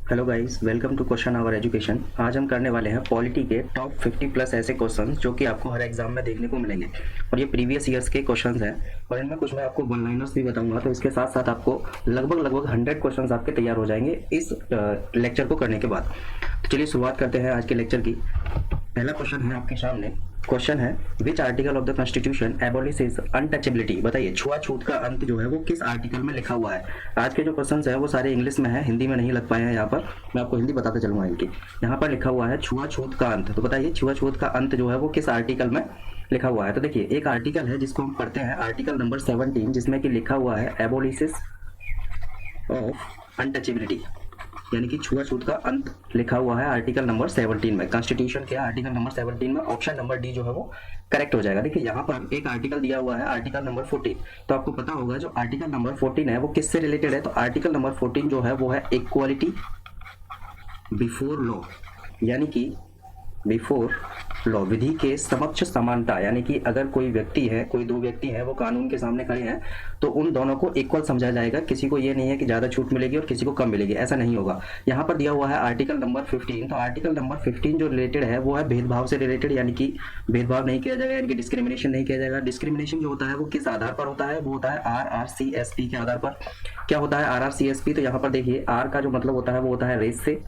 Hello guys, welcome to question hour education. आज हम करने वाले हैं पॉलिटी के टॉप 50 प्लस ऐसे क्वेश्चंस जो कि आपको हर एग्जाम में देखने को मिलेंगे और ये प्रीवियस ईयर्स के क्वेश्चंस हैं और इनमें कुछ मैं आपको वन लाइनर्स भी बताऊंगा। तो इसके साथ साथ आपको लगभग 100 क्वेश्चंस आपके तैयार हो जाएंगे इस लेक्चर को करने के बाद। तो चलिए शुरुआत करते हैं आज के लेक्चर की। पहला क्वेश्चन है आपके सामने। क्वेश्चन है, which article of the constitution abolishes untouchability. बताइए छुआछूत का अंत जो है वो किस आर्टिकल में लिखा हुआ है। आज के जो क्वेश्चंस है वो सारे इंग्लिश में है, हिंदी में नहीं लग पाए हैं। यहाँ पर मैं आपको हिंदी बताते चलूंगा इनकी। यहाँ पर लिखा हुआ है छुआछूत का अंत। तो बताइए छुआछूत का अंत जो है वो किस आर्टिकल में लिखा हुआ है। तो देखिए एक आर्टिकल है जिसको हम पढ़ते हैं, आर्टिकल नंबर 17, जिसमें कि लिखा हुआ है एबॉलिशेस ऑफ अनटचेबिलिटी, यानी कि छुआछूत का अंत लिखा हुआ है आर्टिकल नंबर 17 में। कॉन्स्टिट्यूशन के आर्टिकल नंबर 17 में ऑप्शन नंबर डी जो है वो करेक्ट हो जाएगा। देखिए यहाँ पर एक आर्टिकल दिया हुआ है आर्टिकल नंबर 14, तो आपको पता होगा जो आर्टिकल नंबर 14 है वो किससे रिलेटेड है। तो आर्टिकल नंबर 14 जो है वो है इक्वालिटी बिफोर लॉ, यानी कि बिफोर लॉ, विधि के समक्ष समानता, यानी कि अगर कोई व्यक्ति है, कोई दो व्यक्ति हैं, वो कानून के सामने खड़े हैं तो उन दोनों को इक्वल समझा जाएगा। किसी को ये नहीं है कि ज्यादा छूट मिलेगी और किसी को कम मिलेगी, ऐसा नहीं होगा। यहाँ पर दिया हुआ है आर्टिकल नंबर 15, तो आर्टिकल नंबर 15 जो रिलेटेड है वो है भेदभाव से रिलेटेड, यानी कि भेदभाव नहीं किया जाएगा, यानी कि डिस्क्रिमिनेशन नहीं किया जाएगा। डिस्क्रिमिनेशन जो होता है वो किस आधार पर होता है, वो होता है RRCSP के आधार पर। क्या होता है RRCSP? तो यहाँ पर देखिए R का जो मतलब होता है वो होता है रेस से,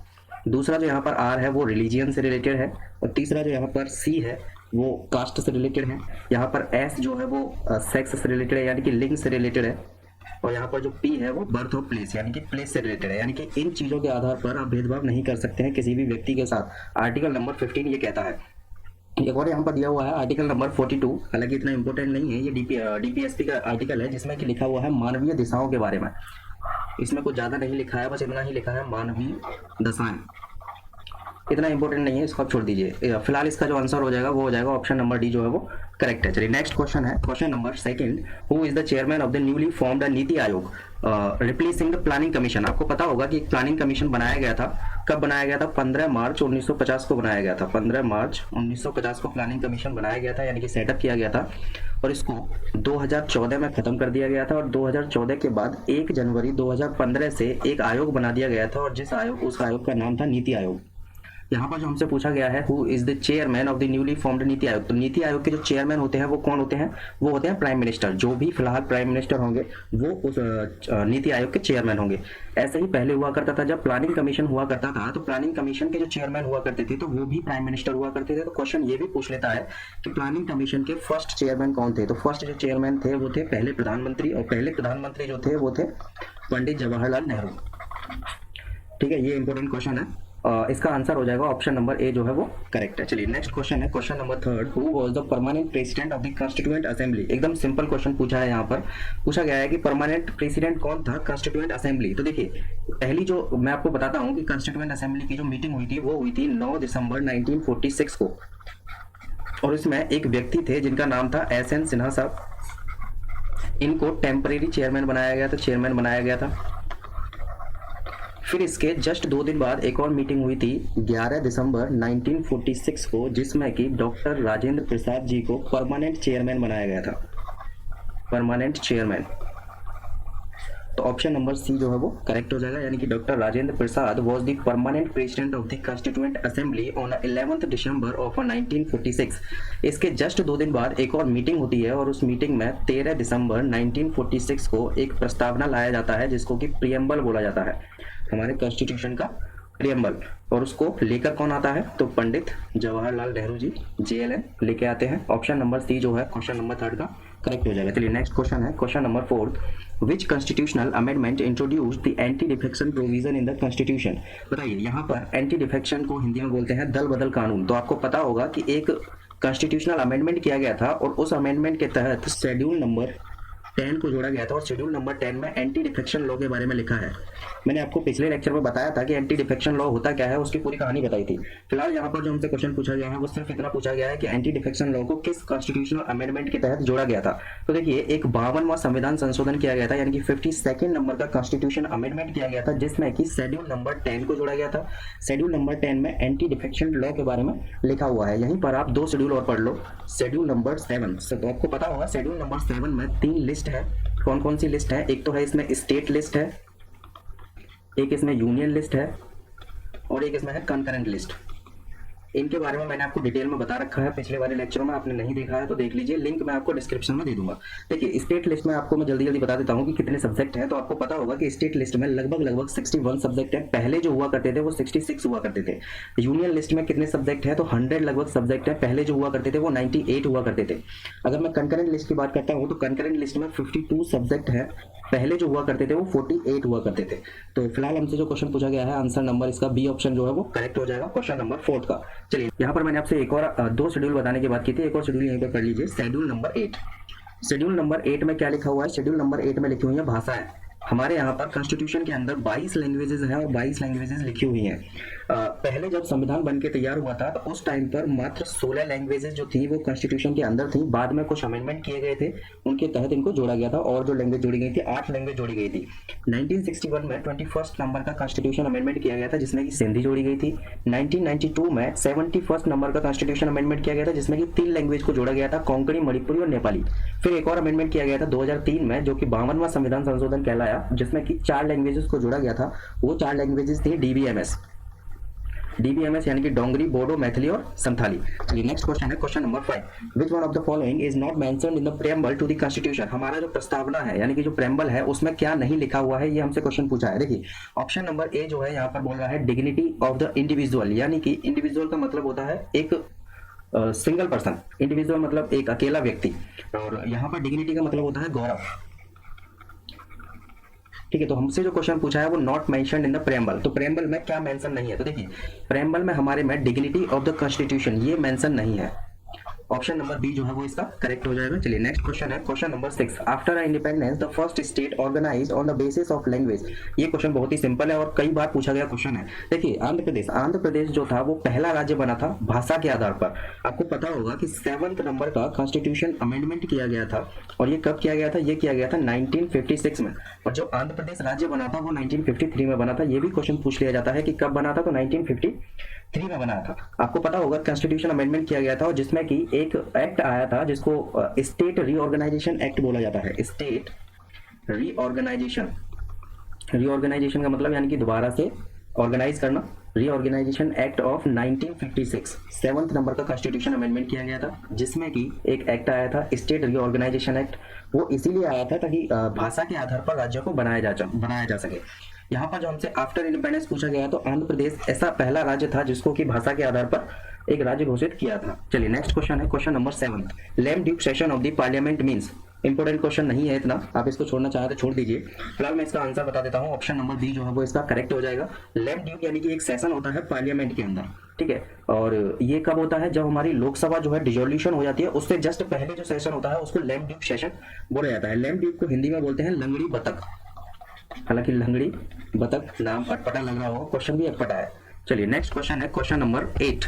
दूसरा जो यहाँ पर R है वो रिलीजियन से रिलेटेड है, और तीसरा जो यहाँ पर C है वो कास्ट से रिलेटेड है। यहाँ पर S जो है वो सेक्स से रिलेटेड है, यानी कि लिंग से रिलेटेड है, और यहाँ पर जो P है वो बर्थ ऑफ प्लेस, यानी कि प्लेस से रिलेटेड है। यानी कि इन चीजों के आधार पर आप भेदभाव नहीं कर सकते हैं किसी भी व्यक्ति के साथ। आर्टिकल नंबर 15 ये कहता है। एक और यहाँ पर दिया हुआ है आर्टिकल नंबर 42, हालांकि इतना इंपॉर्टेंट नहीं है, ये DPSP का आर्टिकल है जिसमें कि लिखा हुआ है मानवीय दिशाओं के बारे में। इसमें कुछ ज्यादा नहीं लिखा है, बस इतना ही लिखा है मानवीय दशाएं, इतना इंपॉर्टेंट नहीं है, इसको आप छोड़ दीजिए। फिलहाल इसका जो आंसर हो जाएगा वो हो जाएगा ऑप्शन नंबर डी जो है वो करेक्ट है। चलिए नेक्स्ट क्वेश्चन है, question number 2, who is the chairman of the newly formed NITI Aayog replacing the planning commission. आपको पता होगा कि एक प्लानिंग कमीशन बनाया गया था। कब बनाया गया था? 15 मार्च 1950 को बनाया गया था। 15 मार्च 1950 को प्लानिंग कमीशन बनाया गया था, यानी कि सेटअप किया गया था, और इसको 2014 में खत्म कर दिया गया था। और 2014 के बाद 1 जनवरी 2015 से एक आयोग बना दिया गया था, और उस आयोग का नाम था नीति आयोग। यहाँ पर जो हमसे पूछा गया है who is the chairman of the newly formed NITI Aayog, तो नीति आयोग के जो चेयरमैन होते हैं वो कौन होते हैं? वो होते हैं प्राइम मिनिस्टर। जो भी फिलहाल प्राइम मिनिस्टर होंगे वो उस नीति आयोग के चेयरमैन होंगे। ऐसे ही पहले हुआ करता था, जब प्लानिंग कमीशन हुआ करता था तो प्लानिंग कमीशन के जो चेयरमैन हुआ करते थे तो वो भी प्राइम मिनिस्टर हुआ करते थे। तो क्वेश्चन ये भी पूछ लेता है कि प्लानिंग कमीशन के फर्स्ट चेयरमैन कौन थे। तो फर्स्ट जो चेयरमैन थे वो थे पहले प्रधानमंत्री, और पहले प्रधानमंत्री जो थे वो थे पंडित जवाहरलाल नेहरू। ठीक है, ये इंपॉर्टेंट क्वेश्चन है। इसका आंसर हो जाएगा ऑप्शन नंबर ए जो है वो करेक्ट है। चलिए नेक्स्ट क्वेश्चन है, question number 3, who was the permanent president of the constituent assembly. एकदम सिंपल क्वेश्चन पूछा है। यहाँ पर पूछा गया है कि परमानेंट प्रेसिडेंट कौन था कॉन्स्टिट्यूएंट असेंबली। तो देखिए पहली जो मैं आपको बताता हूँ कि कॉन्स्टिट्यूएंट असेंबली की जो मीटिंग हुई थी वो हुई थी 9 दिसंबर 1946 को, और इसमें एक व्यक्ति थे जिनका नाम था SN सिन्हा साहब। इनको टेम्परेरी चेयरमैन बनाया गया था, चेयरमैन बनाया गया था। फिर इसके जस्ट 2 दिन बाद एक और मीटिंग हुई थी 11 दिसंबर 1946 को, जिसमें कि डॉक्टर राजेंद्र प्रसाद जी को परमानेंट चेयरमैन बनाया गया था, परमानेंट चेयरमैन। तो ऑप्शन नंबर सी जो है वो करेक्ट हो जाएगा, यानी कि doctor Rajendra Prasad was the permanent president of the constituent assembly on 11 December of 1946। इसके जस्ट 2 दिन बाद एक और मीटिंग होती है, और उस मीटिंग में 13 दिसंबर 1946 को एक प्रस्तावना लाया जाता है जिसको कि प्रियम्बल बोला जाता है, हमारे कॉन्स्टिट्यूशन का प्रियम्बल। और उसको लेकर कौन आता है? तो पंडित जवाहरलाल नेहरू जी JLN लेके आते हैं। ऑप्शन नंबर सी जो है क्वेश्चन नंबर 3 का करेक्ट हो जाएगा। चलिए नेक्स्ट क्वेश्चन है, question number 4, which constitutional amendment introduced the anti defection provision in the constitution. बताइए यहाँ पर एंटी डिफेक्शन को हिंदी में बोलते हैं दल बदल कानून। तो आपको पता होगा कि एक कॉन्स्टिट्यूशनल अमेंडमेंट किया गया था, और उस अमेंडमेंट के तहत शेड्यूल नंबर 10 को जोड़ा गया था, और शेड्यूल नंबर 10 में एंटी डिफेक्शन लॉ के बारे में लिखा है। मैंने आपको पिछले लेक्चर में बताया था कि एंटी डिफेक्शन लॉ होता क्या है, उसकी पूरी कहानी बताई थी। फिलहाल यहाँ पर जो हमसे क्वेश्चन पूछा गया है वो सिर्फ इतना पूछा गया है कि एंटी डिफेक्शन लॉ को किस कॉन्स्टिट्यूशनल अमेंडमेंट के तहत जोड़ा गया था। तो देखिए एक 52वां संविधान संशोधन किया गया था, यानी कि 52nd नंबर का कॉन्स्टिट्यूशन अमेंडमेंट किया गया था, जिसमें कि शेड्यूल नंबर 10 को जोड़ा गया था। शेड्यूल नंबर 10 में एंटी डिफेक्शन लॉ के बारे में लिखा हुआ है। यहीं पर आप 2 शेड्यूल और पढ़ लो। शेड्यूल नंबर 7, तो आपको पता होगा शेड्यूल नंबर 7 में 3 लिस्ट है। कौन कौन सी लिस्ट है? एक तो है इसमें स्टेट लिस्ट है, एक इसमें यूनियन लिस्ट है, और एक इसमें है कंकरेंट लिस्ट। इनके बारे में मैंने आपको डिटेल में बता रखा है पिछले वाले लेक्चर में, आपने नहीं देखा है तो देख लीजिए, लिंक मैं आपको डिस्क्रिप्शन में दे दूंगा। देखिए स्टेट लिस्ट में आपको मैं जल्दी जल्दी बता देता हूँ कि कितने सब्जेक्ट हैं। तो आपको पता होगा कि स्टेट लिस्ट में लगभग 61 सब्जेक्ट है, पहले जो हुआ करते थे वो 66 हुआ करते थे। यूनियन लिस्ट में कितने सब्जेक्ट है, तो 100 लगभग सब्जेक्ट है, पहले जो हुआ करते थे वो 98 हुआ करते थे। अगर मैं कंकरेंट लिस्ट की बात करता हूँ तो कंकरेंट लिस्ट में 52 सब्जेक्ट है, पहले जो हुआ करते थे वो 48 हुआ करते थे। तो फिलहाल हमसे जो क्वेश्चन पूछा गया है, आंसर नंबर इसका बी ऑप्शन जो है वो करेक्ट हो जाएगा, क्वेश्चन नंबर 4 का। चलिए यहाँ पर मैंने आपसे एक और 2 शेड्यूल बताने की बात की थी, एक और शेड्यूल यहीं पर पढ़ लीजिए, शेड्यूल नंबर 8। शेड्यूल नंबर 8 में क्या लिखा हुआ है, शेड्यूल नंबर 8 में लिखी हुई है भाषाएं। हमारे यहाँ पर कॉन्स्टिट्यूशन के अंदर 22 लैंग्वेजेस हैं और 22 लैंग्वेजेस लिखी हुई हैं। पहले जब संविधान बन के तैयार हुआ था तो उस टाइम पर मात्र 16 लैंग्वेजेस जो थी वो कॉन्स्टिट्यूशन के अंदर थी। बाद में कुछ अमेंडमेंट किए गए थे, उनके तहत इनको जोड़ा गया था और जो लैंग्वेज जोड़ी गई थी 8 लैंग्वेज जोड़ी गई थी। 1961 में 21st नंबर का कॉन्स्टिट्यूशन अमेंडमेंट किया गया था जिसमें कि सिंधी जोड़ी गई थी। 1992 में 71st नंबर का कॉन्स्टिट्यूशन अमेंडमेंट किया गया था जिसमें कि 3 लैंग्वेज को जोड़ा गया था, कोंकणी, मणिपुरी और नेपाली। फिर एक और अमेंडमेंट किया गया था 2003 में जो कि 52वां संविधान संशोधन कहलाया, जिसमें कि 4 लैंग्वेजेस को जोड़ा गया था। वो 4 लैंग्वेजेस थी डीबीएमएस यानी कि डोंगरी, बोडो, मैथिली और संथाली। चलिए नेक्स्ट क्वेश्चन है question number 5। Which one of the following is not mentioned in the preamble to the constitution. हमारा जो प्रस्तावना है यानी कि जो प्रेम्बल है उसमें क्या नहीं लिखा हुआ है, ये हमसे क्वेश्चन पूछा है। देखिए ऑप्शन नंबर ए जो है यहाँ पर बोल रहा है डिग्निटी ऑफ द इंडिविजुअल, यानी कि इंडिविजुअल का मतलब होता है एक सिंगल पर्सन, इंडिविजुअल मतलब एक अकेला व्यक्ति, और यहाँ पर डिग्निटी का मतलब होता है गौरव। ठीक है, तो हमसे जो क्वेश्चन पूछा है वो not mentioned in the preamble, तो प्रेम्बल में क्या मेंशन नहीं है, तो देखिए प्रेम्बल में हमारे में डिग्निटी ऑफ द कॉन्स्टिट्यूशन ये मेंशन नहीं है। ऑप्शन नंबर बी जो है वो इसका करेक्ट हो जाएगा। चलिए नेक्स्ट क्वेश्चन है question number 6। After independence the first state organised on the basis of language. ये क्वेश्चन बहुत ही सिंपल है और कई बार पूछा गया क्वेश्चन है। देखिए आंध्र प्रदेश जो था वो पहला राज्य बना था भाषा के आधार पर। आपको पता होगा कि 7th नंबर का कॉन्स्टिट्यूशन अमेंडमेंट किया गया था, और ये कब किया गया था, ये किया गया था 1956 में, और जो आंध्र प्रदेश राज्य बना था वो 1953 में बना था। ये भी क्वेश्चन पूछ लिया जाता है कि कब बना था, तो 1953 में बना था। आपको पता होगा कॉन्स्टिट्यूशन अमेंडमेंट किया गया था और जिसमें कि एक एक्ट आया था जिसको स्टेट रीऑर्गेनाइजेशन एक्ट बोला जाता है। स्टेट रीऑर्गेनाइजेशन का मतलब यानी कि दोबारा से ऑर्गेनाइज करना, रीऑर्गेनाइजेशन एक्ट ऑफ 1956 7th नंबर का कॉन्स्टिट्यूशन अमेंडमेंट किया गया था, जिसमें कि एक एक्ट आया था स्टेट रीऑर्गेनाइजेशन एक्ट। वो इसीलिए आया था ताकि भाषा के आधार पर राज्यों को बनाया जा सके। यहाँ पर जो हमसे आफ्टर इंडिपेंडेंस पूछा गया तो आंध्र प्रदेश ऐसा पहला राज्य था जिसको कि भाषा के आधार पर एक राज्य घोषित किया था। चलिए नेक्स्ट क्वेश्चन है question number 7। Lame Duke session of the parliament means. Important question नहीं है इतना, आप इसको छोड़ना चाहे तो छोड़ दीजिए। फिलहाल मैं इसका आंसर बता देता हूँ, ऑप्शन नंबर बी जो है वो इसका करेक्ट हो जाएगा। लेम ड्यूक यानी कि एक सेशन होता है पार्लियामेंट के अंदर, ठीक है, और ये कब होता है, जब हमारी लोकसभा जो है डिसोल्यूशन हो जाती है उससे जस्ट पहले जो सेशन होता है उसको लेम ड्यूक सेशन बोला जाता है। लेम ड्यूक को हिंदी में बोलते हैं लंगड़ी बतख। हालांकि लंगड़ी बतख नाम अटपटा लग रहा हो, क्वेश्चन भी अटपटा है। चलिए नेक्स्ट क्वेश्चन है question number 8।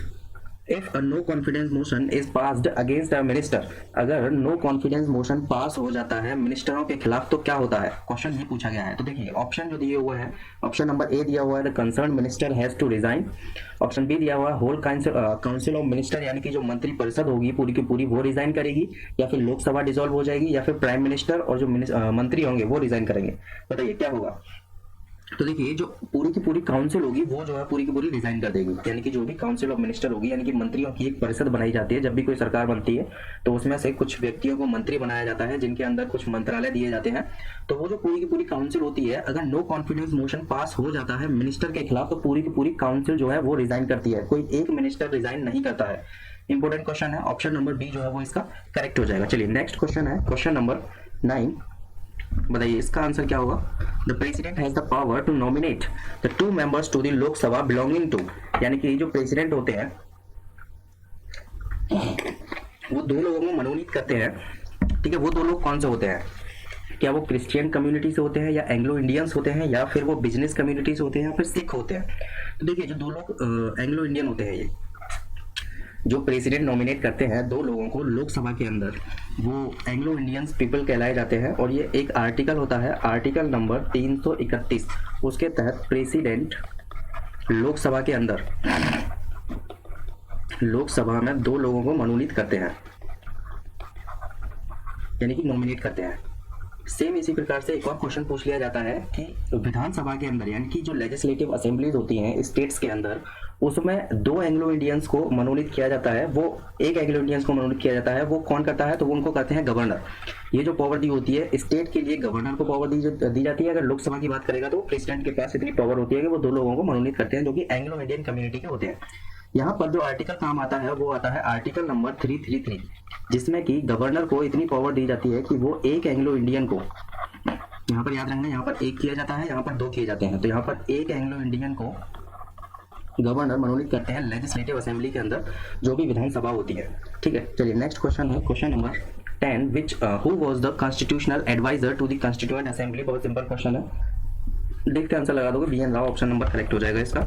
If a no confidence motion is passed against a minister. अगर नो कॉन्फिडेंस मोशन पास हो जाता है मिनिस्टरों के खिलाफ तो क्या होता है, क्वेश्चन ये पूछा गया है। तो देखिए ऑप्शन जो दिए हुए हैं, ऑप्शन नंबर ए दिया हुआ है the concern minister has to resign. Option B दिया हुआ है होल काउंसिल ऑफ मिनिस्टर, यानी कि जो मंत्री परिषद होगी पूरी की पूरी वो रिजाइन करेगी, या फिर लोकसभा डिसॉल्व हो जाएगी, या फिर प्राइम मिनिस्टर और जो मंत्री होंगे वो रिजाइन करेंगे। बताइए क्या होगा। तो देखिए जो पूरी की पूरी काउंसिल होगी वो जो है पूरी की पूरी रिजाइन कर देगी, यानी कि जो भी काउंसिल ऑफ मिनिस्टर होगी, यानी कि मंत्रियों की एक परिषद बनाई जाती है। जब भी कोई सरकार बनती है तो उसमें से कुछ व्यक्तियों को मंत्री बनाया जाता है जिनके अंदर कुछ मंत्रालय दिए जाते हैं। तो वो जो पूरी की पूरी काउंसिल होती है, अगर नो कॉन्फिडेंस मोशन पास हो जाता है मिनिस्टर के खिलाफ तो पूरी की पूरी काउंसिल जो है वो रिजाइन करती है, कोई एक मिनिस्टर रिजाइन नहीं करता है। इंपोर्टेंट क्वेश्चन है, ऑप्शन नंबर बी जो है वो इसका करेक्ट हो जाएगा। चलिए नेक्स्ट क्वेश्चन है क्वेश्चन नंबर 9। बताइए इसका आंसर क्या होगा। The president has the power to nominate the 2 members to the Lok Sabha belonging to. यानी कि जो प्रेसिडेंट होते हैं वो 2 लोगों को मनोनीत करते हैं, ठीक है। वो 2 लोग कौन से होते हैं, क्या वो क्रिश्चियन कम्युनिटी से होते हैं, या एंग्लो इंडियंस होते हैं, या फिर वो बिजनेस कम्युनिटी से होते हैं, या फिर सिख होते हैं। तो देखिए जो 2 लोग एंग्लो इंडियन होते हैं, ये जो प्रेसिडेंट नॉमिनेट करते हैं 2 लोगों को लोकसभा के अंदर, वो एंग्लो इंडियंस पीपल कहलाए जाते हैं। और ये एक आर्टिकल होता है, आर्टिकल नंबर 331, उसके तहत प्रेसिडेंट लोकसभा के अंदर, लोकसभा में 2 लोगों को मनोनीत करते हैं, यानी कि नॉमिनेट करते हैं। सेम इसी प्रकार से एक और क्वेश्चन पूछ लिया जाता है कि विधानसभा के अंदर यानी कि जो लेजिस्लेटिव असेंबलीज होती हैं स्टेट्स के अंदर, उसमें दो एंग्लो इंडियंस को मनोनीत किया जाता है, वो एक एंग्लो इंडियंस को मनोनीत किया जाता है, वो कौन करता है, तो वो उनको करते हैं गवर्नर। ये जो पावर दी होती है स्टेट के लिए, गवर्नर को पावर दी जाती है। अगर लोकसभा की बात करेगा तो प्रेसिडेंट के पास इतनी पावर होती है कि वो दो लोगों को मनोनीत करते हैं जो कि एंग्लो इंडियन कम्युनिटी के होते हैं। यहाँ पर जो आर्टिकल काम आता है वो आता है आर्टिकल नंबर 333, जिसमें कि गवर्नर को इतनी पावर दी जाती है कि वो एक एंग्लो इंडियन को, यहाँ पर याद रखना, यहाँ पर एक किया जाता है, यहाँ पर दो किए जाते हैं, तो यहाँ पर एक एंग्लो इंडियन को गवर्नर मनोनीत करते हैं लेजिस्लेटिव असेंबली के अंदर, जो भी विधानसभा होती है। ठीक है, चलिए नेक्स्ट क्वेश्चन है question number 10, which who was the constitutional adviser to the constituent assembly. बहुत सिंपल क्वेश्चन है, देखते आंसर लगा दोगे, B N. Rao option number correct हो जाएगा इसका।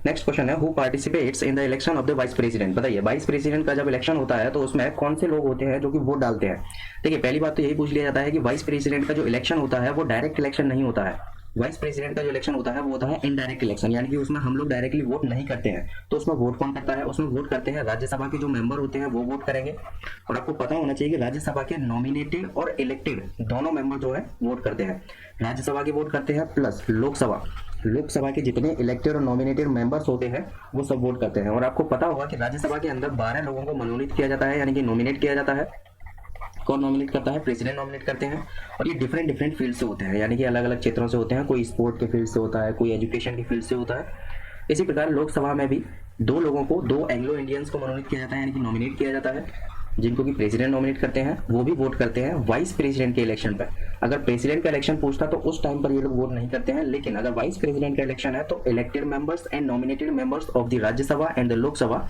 नेक्स्ट क्वेश्चन है, who participates in the election of the vice president. बताइए वाइस प्रेसिडेंट का जब इलेक्शन होता है तो उसमें कौन से लोग होते हैं जो कि वोट डालते हैं। देखिए पहली बात तो यही पूछ लिया जाता है कि वाइस प्रेसिडेंट का जो इलेक्शन होता है वो डायरेक्ट इलेक्शन नहीं होता है। वाइस प्रेसिडेंट का जो इलेक्शन होता है वो होता है इनडायरेक्ट इलेक्शन, यानी कि उसमें हम लोग डायरेक्टली वोट नहीं करते हैं। तो उसमें वोट कौन करता है, उसमें वोट करते हैं राज्यसभा के जो मेंबर होते हैं वो वोट करेंगे। और आपको पता होना चाहिए कि राज्यसभा के नॉमिनेटेड और इलेक्टेड दोनों मेंबर जो है वोट करते हैं। राज्यसभा के वोट करते हैं प्लस लोकसभा के जितने इलेक्टेड और नॉमिनेटेड मेंबर्स होते हैं वो सब वोट करते हैं। और आपको पता होगा कि राज्यसभा के अंदर 12 लोगों को मनोनीत किया जाता है, यानी कि नॉमिनेट किया जाता है। कौन नॉमिनेट करता है, प्रेसिडेंट नॉमिनेट करते हैं। और ये डिफरेंट फील्ड से होते हैं, यानी कि अलग अलग क्षेत्रों से होते हैं, कोई स्पोर्ट के फील्ड से होता है, कोई एजुकेशन के फील्ड से होता है। इसी प्रकार लोकसभा में भी दो लोगों को, दो एंग्लो इंडियंस को मनोनीत किया जाता है, यानी कि नॉमिनेट किया जाता है, जिनको कि प्रेसिडेंट नॉमिनेट करते हैं। वो भी वोट करते हैं वाइस प्रेसिडेंट के इलेक्शन पर। अगर प्रेसिडेंट का इलेक्शन पूछता तो उस टाइम पर ये लोग वोट नहीं करते हैं, लेकिन अगर वाइस प्रेसिडेंट का इलेक्शन है तो elected members and nominated members of the Rajya Sabha and the Lok Sabha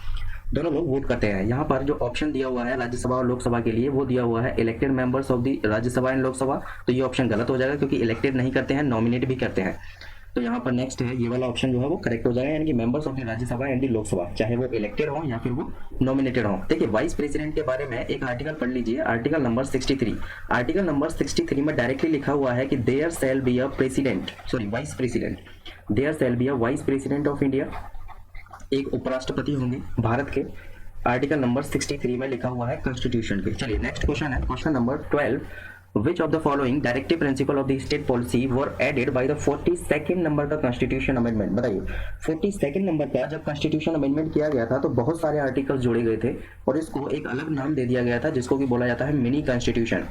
दोनों लोग वोट करते हैं। यहाँ पर जो ऑप्शन दिया हुआ है राज्यसभा और लोकसभा के लिए वो दिया हुआ है elected members of the Rajya Sabha and Lok Sabha, तो ये ऑप्शन गलत हो जाएगा क्योंकि इलेक्टेड नहीं करते हैं, नॉमिनेट भी करते हैं। तो यहाँ पर नेक्स्ट है ये वाला ऑप्शन जो है वो करेक्ट हो जाएगा, यानी कि members of the Rajya Sabha and the Lok Sabha, चाहे वो इलेक्टेड हो या फिर वो नॉमिनेटेड हो। देखिए वाइस प्रेसिडेंट के बारे में एक आर्टिकल पढ़ लीजिए, आर्टिकल नंबर 63। आर्टिकल नंबर 63 में डायरेक्टली लिखा हुआ है कि there shall be a vice president, there shall be a vice president of India, एक उपराष्ट्रपति होंगे भारत के। आर्टिकल नंबर 63 में लिखा हुआ है कॉन्स्टिट्यूशन के। चलिए नेक्स्ट क्वेश्चन है question number 12, which of the following directive principle of the state policy were added by the 42nd number का कॉन्स्टिट्यूशन अमेंडमेंट। बताइए 42nd नंबर का जब कॉन्स्टिट्यूशन अमेंडमेंट किया गया था तो बहुत सारे आर्टिकल्स जोड़े गए थे और इसको एक अलग नाम दे दिया गया था जिसको कि बोला जाता है मिनी कॉन्स्टिट्यूशन।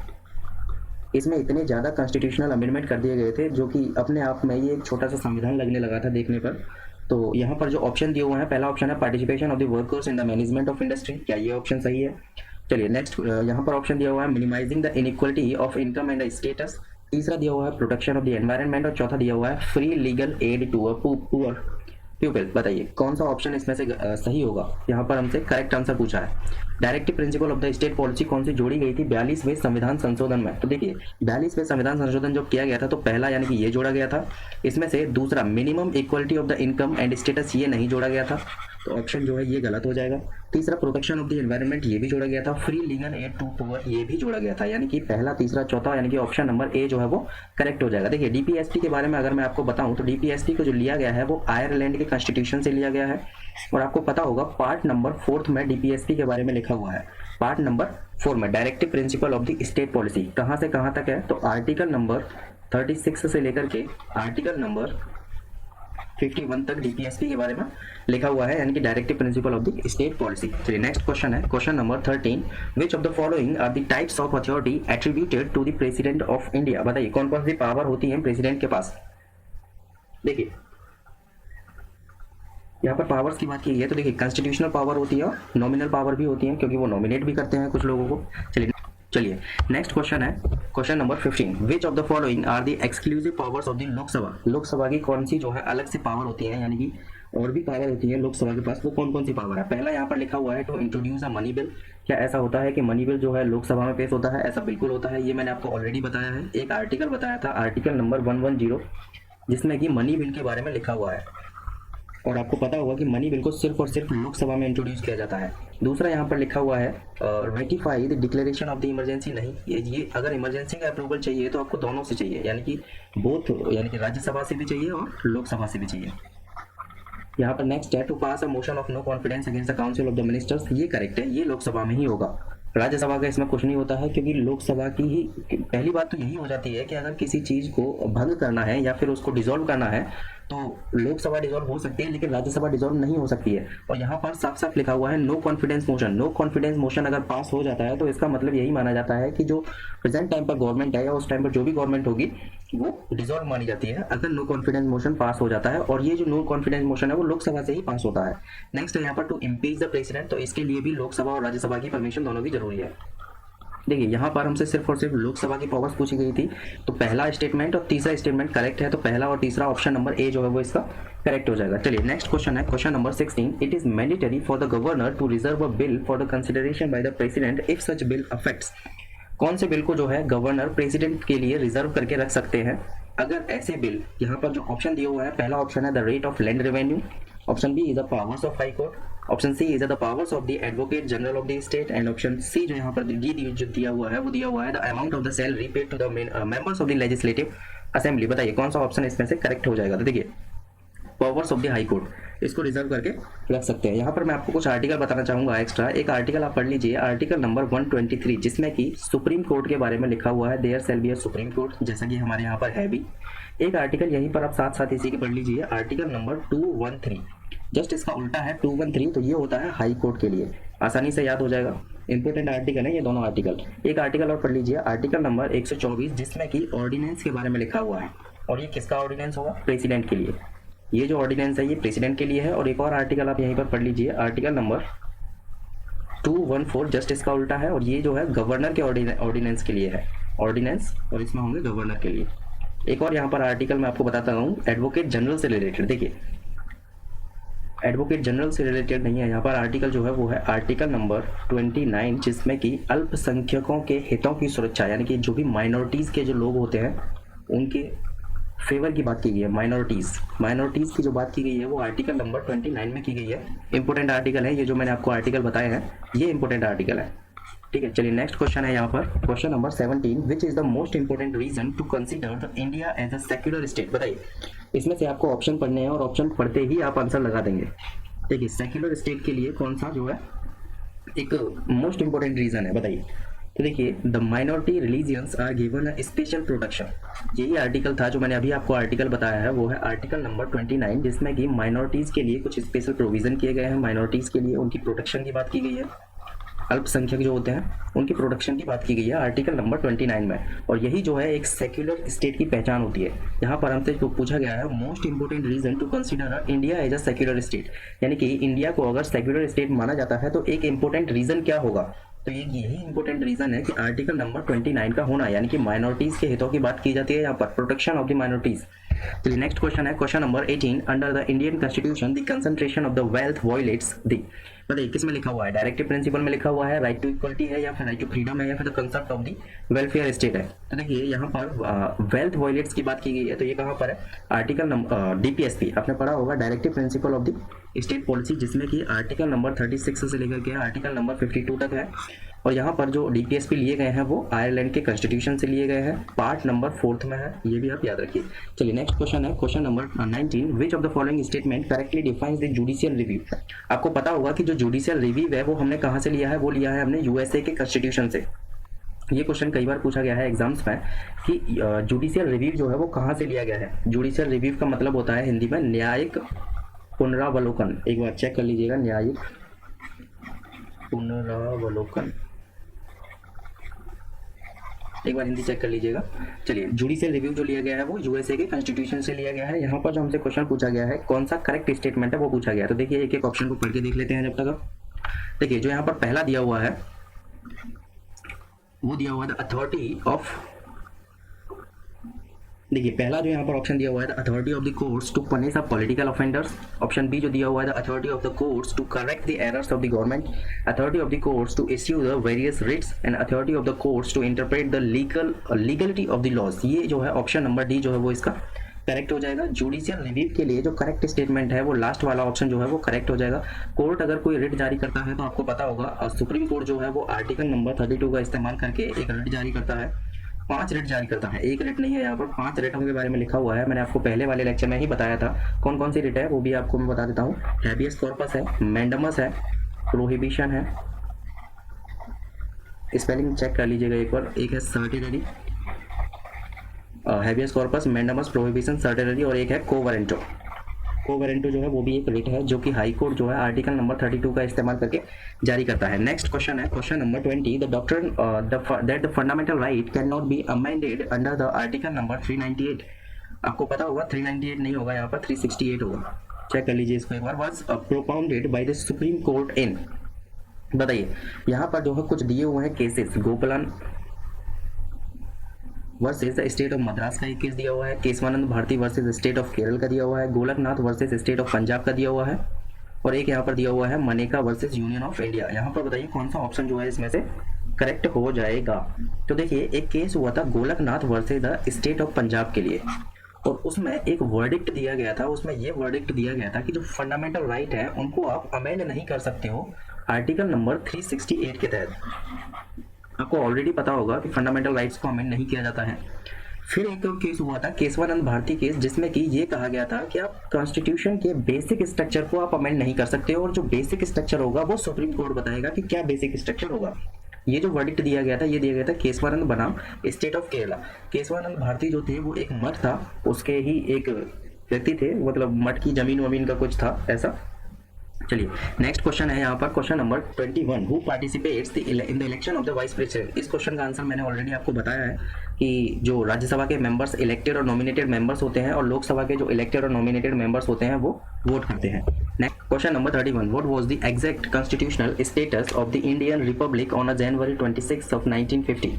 इसमें इतने ज्यादा कॉन्स्टिट्यूशनल अमेंडमेंट कर दिए गए थे जो कि अपने आप में ये एक छोटा सा संविधान लगने लगा था देखने पर। तो यहाँ पर जो ऑप्शन दिए हुए हैं, पहला ऑप्शन है participation of the workers in the management of industry, क्या ये ऑप्शन सही है। चलिए नेक्स्ट यहाँ पर ऑप्शन दिया हुआ है minimising the inequality of income and status, तीसरा दिया हुआ है प्रोटेक्शन ऑफ द एनवायरनमेंट और चौथा दिया हुआ है free legal aid to a poor people. बताइए कौन सा ऑप्शन इसमें से सही होगा। यहाँ पर हमसे करेक्ट आंसर पूछा है directive principle of the state policy कौन सी जोड़ी गई थी 42वें संविधान संशोधन में। तो देखिए 42वें संविधान संशोधन जब किया गया था तो पहला यानी कि ये जोड़ा गया था, इसमें से दूसरा minimum equality of the income and status ये नहीं जोड़ा गया था, तो ऑप्शन जो है ये गलत हो जाएगा। तीसरा प्रोटेक्शन ऑफ द एनवायरनमेंट ये भी जोड़ा गया था, free legal aid to poor ये भी जोड़ा गया था, यानी कि पहला तीसरा चौथा यानी कि ऑप्शन नंबर ए जो है वो करेक्ट हो जाएगा। देखिए डीपीएसपी के बारे में अगर मैं आपको बताऊं तो डीपीएसपी को जो लिया गया है वो आयरलैंड के कॉन्स्टिट्यूशन से लिया गया है और आपको पता होगा पार्ट नंबर 4 में डीपीएसपी के बारे में लिखा हुआ है। पार्ट नंबर 4 में directive principle of the state policy कहां से कहां तक है, तो आर्टिकल नंबर 36 से लेकर के आर्टिकल नंबर 51 तक डीपीएसपी के बारे में लिखा हुआ है, यानी कि directive principle of the state policy. चलिए नेक्स्ट क्वेश्चन है question number 13, which of the following are the types of authority attributed to the president of India. बताइए कौन कौन सी पावर होती है प्रेसिडेंट के पास। देखिए यहाँ पर पावर्स की बात की है तो देखिए कॉन्स्टिट्यूशनल पावर होती है और नॉमिनल पावर भी होती है क्योंकि वो नॉमिनेट भी करते हैं कुछ लोगों को। चलिए नेक्स्ट क्वेश्चन है question number 15, which of the following are the exclusive powers of the Lok Sabha. Lok Sabha की कौन सी जो है अलग से पावर होती है, यानी कि और भी पावर होती है लोकसभा के पास, वो कौन कौन सी पावर है। पहला यहाँ पर लिखा हुआ है to introduce a money bill. क्या ऐसा होता है कि मनी बिल जो है लोकसभा में पेश होता है? ऐसा बिल्कुल होता है, ये मैंने आपको ऑलरेडी बताया है, एक आर्टिकल बताया था आर्टिकल नंबर 110 जिसमें कि मनी बिल के बारे में लिखा हुआ है और आपको पता होगा कि मनी बिल को सिर्फ और सिर्फ लोकसभा में इंट्रोड्यूस किया जाता है। दूसरा यहाँ पर लिखा हुआ है ratify the declaration of the emergency. नहीं, ये अगर इमरजेंसी का अप्रूवल चाहिए तो आपको दोनों से चाहिए, यानी कि बोथ, यानी कि राज्यसभा से भी चाहिए और लोकसभा से भी चाहिए। यहाँ पर नेक्स्ट है to pass a motion of no confidence against the council of the ministers. ये करेक्ट है, ये लोकसभा में ही होगा। राज्यसभा का इसमें कुछ नहीं होता है, क्योंकि लोकसभा की ही पहली बात तो यही हो जाती है कि अगर किसी चीज को भंग करना है या फिर उसको डिसॉल्व करना है तो लोकसभा डिसॉल्व हो सकती है, लेकिन राज्यसभा डिसॉल्व नहीं हो सकती है। और यहाँ पर साफ साफ लिखा हुआ है no confidence motion. No confidence motion अगर पास हो जाता है तो इसका मतलब यही माना जाता है कि जो प्रेजेंट टाइम पर गवर्नमेंट है या उस टाइम पर जो भी गवर्नमेंट होगी वो डिसॉल्व मानी जाती है अगर नो कॉन्फिडेंस मोशन पास हो जाता है। और ये जो नो कॉन्फिडेंस मोशन है वो लोकसभा से ही पास होता है। नेक्स्ट है यहाँ पर टू इम्पीच द प्रेसिडेंट, तो इसके लिए भी लोकसभा और राज्यसभा की परमिशन दोनों की जरूरी है। देखिए यहाँ पर हमसे सिर्फ और सिर्फ लोकसभा की पावर्स पूछी गई थी, तो पहला स्टेटमेंट और तीसरा स्टेटमेंट करेक्ट है, तो पहला और तीसरा ऑप्शन नंबर ए जो है वो इसका करेक्ट हो जाएगा। चलिए नेक्स्ट क्वेश्चन है question number 16। It is mandatory for the governor to reserve a bill for the consideration by the president if such bill affects. कौन से बिल को जो है गवर्नर प्रेसिडेंट के लिए रिजर्व करके रख सकते हैं अगर ऐसे बिल, यहाँ पर जो ऑप्शन दिया हुआ है पहला ऑप्शन है the rate of land revenue, option B is the powers of high court, option C is the powers of the advocate general of the state, and option C जो यहाँ पर जो दिया हुआ है वो दिया हुआ है the amount of the salary paid to the members of the legislative assembly. बताइए कौन सा ऑप्शन इसमें से करेक्ट हो जाएगा। तो देखिए powers of the high court, इसको रिजर्व करके रख सकते हैं। यहाँ पर मैं आपको कुछ आर्टिकल बताना चाहूंगा एक्स्ट्रा। एक आर्टिकल आप पढ़ लीजिए, आर्टिकल नंबर 123, जिसमें कि सुप्रीम कोर्ट के बारे में लिखा हुआ है, there shall be a supreme court, जैसा कि हमारे यहाँ पर है भी। एक आर्टिकल यहीं पर आप साथ साथ इसी के पढ़ लीजिए, आर्टिकल नंबर 213, जस्ट इसका उल्टा है 213, तो ये होता है हाई कोर्ट के लिए, आसानी से याद हो जाएगा। इंपॉर्टेंट आर्टिकल है ये दोनों आर्टिकल। एक आर्टिकल और पढ़ लीजिए, आर्टिकल नंबर 124, जिसमें कि ऑर्डिनेंस के बारे में लिखा हुआ है, और ये किसका ऑर्डिनेंस होगा, प्रेसिडेंट के लिए। ये जो ऑर्डिनेंस है ये प्रेसिडेंट के लिए है। और एक और आर्टिकल आप यहीं पर पढ़ लीजिए, आर्टिकल नंबर 214, जस्ट इसका उल्टा है, और ये जो है गवर्नर के ऑर्डिनेंस के लिए है, ऑर्डिनेंस, और इसमें होंगे गवर्नर के लिए। एक और यहाँ पर आर्टिकल मैं आपको बताता हूँ एडवोकेट जनरल से रिलेटेड। देखिए एडवोकेट जनरल से रिलेटेड नहीं है, यहाँ पर आर्टिकल जो है वो है आर्टिकल नंबर 29, जिसमें कि अल्पसंख्यकों के हितों की सुरक्षा, यानी कि जो भी माइनॉरिटीज़ के जो लोग होते हैं उनके फेवर की बात की गई है। माइनॉरिटीज़ की जो बात की गई है वो आर्टिकल नंबर 29 में की गई है। इंपॉर्टेंट आर्टिकल है ये, जो मैंने आपको आर्टिकल बताए हैं ये इंपॉर्टेंट आर्टिकल है। ठीक है, चलिए नेक्स्ट क्वेश्चन है यहाँ पर question number 17, which is the most important reason to consider the India as a secular state. बताइए, इसमें से आपको ऑप्शन पढ़ने हैं और ऑप्शन पढ़ते ही आप आंसर लगा देंगे। देखिए सेक्युलर स्टेट के लिए कौन सा जो है एक मोस्ट इंपोर्टेंट रीजन है, बताइए। तो देखिए the minority religions are given a special protection, यही आर्टिकल था जो मैंने अभी आपको आर्टिकल बताया है, वो है आर्टिकल नंबर 29, जिसमें कि माइनॉरिटीज़ के लिए कुछ स्पेशल प्रोविजन किए गए हैं। माइनॉरिटीज़ के लिए उनकी प्रोटेक्शन की बात की गई है, अल्पसंख्यक जो होते हैं उनकी प्रोटेक्शन की बात की गई है आर्टिकल नंबर 29 में। और यही जो है एक सेक्युलर स्टेट की पहचान होती है। यहाँ पर हमसे जो पूछा गया है most important reason to consider India as a secular state, यानी कि इंडिया को अगर सेक्युलर स्टेट माना जाता है तो एक इंपॉर्टेंट रीजन क्या होगा, तो ये यही इंपॉर्टेंट रीजन है कि आर्टिकल नंबर 29 का होना, यानी कि माइनॉरिटीज के हितों की बात की जाती है यहाँ पर, प्रोटेक्शन ऑफ द माइनॉरिटीज। चलिए नेक्स्ट क्वेश्चन है question number 18, under the Indian constitution the concentration of the wealth violets the, बताइए किस में लिखा हुआ है, डायरेक्टिव प्रिंसिपल में लिखा हुआ है, राइट टू इक्वलिटी है, या फिर राइट टू फ्रीडम है, या फिर the concept of the welfare state है। तो देखिए यहाँ पर वेल्थ वायलेट्स की बात की गई है, तो ये कहाँ पर है, आर्टिकल नंबर डीपीएसपी आपने पढ़ा होगा, directive principle of the state policy, जिसमें कि आर्टिकल नंबर 36 से लेकर के आर्टिकल नंबर 52 तक है। और यहाँ पर जो डीपीएसपी लिए गए हैं वो आयरलैंड के कॉन्स्टिट्यूशन से लिए गए हैं, पार्ट नंबर 4 में है, ये भी आप याद रखिए। चलिए नेक्स्ट क्वेश्चन है question number 19, which of the following statement correctly defines the judicial review. आपको पता होगा कि जो जुडिशियल रिव्यू है वो हमने कहाँ से लिया है, वो लिया है हमने यूएसए के कॉन्स्टिट्यूशन से। ये क्वेश्चन कई बार पूछा गया है एग्जाम्स में कि जुडिशियल रिव्यू जो है वो कहाँ से लिया गया है। जुडिशियल रिव्यू का मतलब होता है हिंदी में न्यायिक पुनरावलोकन, एक बार चेक कर लीजिएगा, न्यायिक पुनरावलोकन, एक बार हिंदी चेक कर लीजिएगा। चलिए जुडिशियल रिव्यू जो लिया गया है वो यूएसए के कॉन्स्टिट्यूशन से लिया गया है। यहाँ पर जो हमसे क्वेश्चन पूछा गया है कौन सा करेक्ट स्टेटमेंट है वो पूछा गया है। तो देखिए एक एक ऑप्शन को पढ़ के देख लेते हैं जब तक। देखिए जो यहाँ पर पहला दिया हुआ है वो दिया हुआ है अथॉरिटी ऑफ, देखिए पहला जो यहाँ पर ऑप्शन दिया हुआ है the authority of the courts to punish a political offenders. Option B जो दिया हुआ है the authority of the courts to correct the errors of the government, authority of the courts to issue the various writs, and authority of the courts to interpret the legality of the laws. ये जो है option number D जो है वो इसका correct हो जाएगा। Judicial review के लिए जो करेक्ट स्टेटमेंट है वो लास्ट वाला ऑप्शन जो है वो करेक्ट हो जाएगा। कोर्ट अगर कोई रिट जारी करता है तो आपको पता होगा सुप्रीम कोर्ट जो है वो आर्टिकल नंबर 32 का इस्तेमाल करके एक रिट जारी करता है, 5 रिट जारी करता है, एक रिट नहीं है, यहाँ पर 5 रिटों के बारे में लिखा हुआ है। मैंने आपको पहले वाले लेक्चर में ही बताया था कौन कौन सी रिट है, वो भी आपको मैं बता देता हूँ। हैबियस कॉर्पस है, मैंडमस है, प्रोहिबिशन है, स्पेलिंग चेक कर लीजिएगा एक बार। एक है सर्टिनरी, हैबियस कॉर्पस, मैंडामस, प्रोहिबिशन, सर्टिनरी, और एक है कोवरेंटो। कोवरेंटो जो है वो भी एक रिट है जो कि हाई कोर्ट जो है आर्टिकल नंबर 32 का इस्तेमाल करके जारी करता है। नेक्स्ट क्वेश्चन है question number 20, the doctrine that the fundamental right can not be amended under the article number 398। आपको पता होगा 398 नहीं होगा, यहाँ पर 368 होगा, चेक कर लीजिए इसको एक बार। Was propounded by the supreme court in, बताइए यहाँ पर जो है कुछ दिए हुए हैं cases, Gopalan versus the state of Madras का एक केस दिया हुआ है, Kesavananda Bharati versus state of Kerala का दिया हुआ है, Golaknath versus state of Punjab का दिया हुआ है, और एक यहाँ पर दिया हुआ है Maneka versus union of India. यहाँ पर बताइए कौन सा ऑप्शन जो है इसमें से करेक्ट हो जाएगा। तो देखिए एक केस हुआ था Golaknath versus the state of Punjab के लिए, और उसमें एक वर्डिक्ट दिया गया था, उसमें ये वर्डिक्ट दिया गया था कि जो फंडामेंटल राइट है उनको आप अमेंड नहीं कर सकते हो आर्टिकल नंबर 368 के तहत। आपको ऑलरेडी पता होगा कि फंडामेंटल राइट्स को अमेंड नहीं किया जाता है। फिर एक और केस हुआ था केशवानंद भारती केस, जिसमें कि ये कहा गया था कि आप कॉन्स्टिट्यूशन के बेसिक स्ट्रक्चर को आप अमेंड नहीं कर सकते हो, और जो बेसिक स्ट्रक्चर होगा वो सुप्रीम कोर्ट बताएगा कि क्या बेसिक स्ट्रक्चर होगा। ये जो वर्डिक्ट दिया गया था ये दिया गया था केशवानंद बनाम स्टेट ऑफ केरला। केशवानंद भारती जो थे वो एक मठ था, उसके ही एक व्यक्ति थे, मतलब मठ की जमीन वमीन का कुछ था ऐसा। चलिए नेक्स्ट क्वेश्चन है यहाँ पर question number 21, who participates in the election of the vice president. इस क्वेश्चन का आंसर मैंने ऑलरेडी आपको बताया है कि जो राज्यसभा के मेंबर्स इलेक्टेड और नॉमिनेटेड मेंबर्स होते हैं, और लोकसभा के जो इलेक्टेड और नॉमिनेटेड मेंबर्स होते हैं वो वोट करते हैं। Next question number 31, what was the exact constitutional status of the Indian Republic on January 26 of 1950।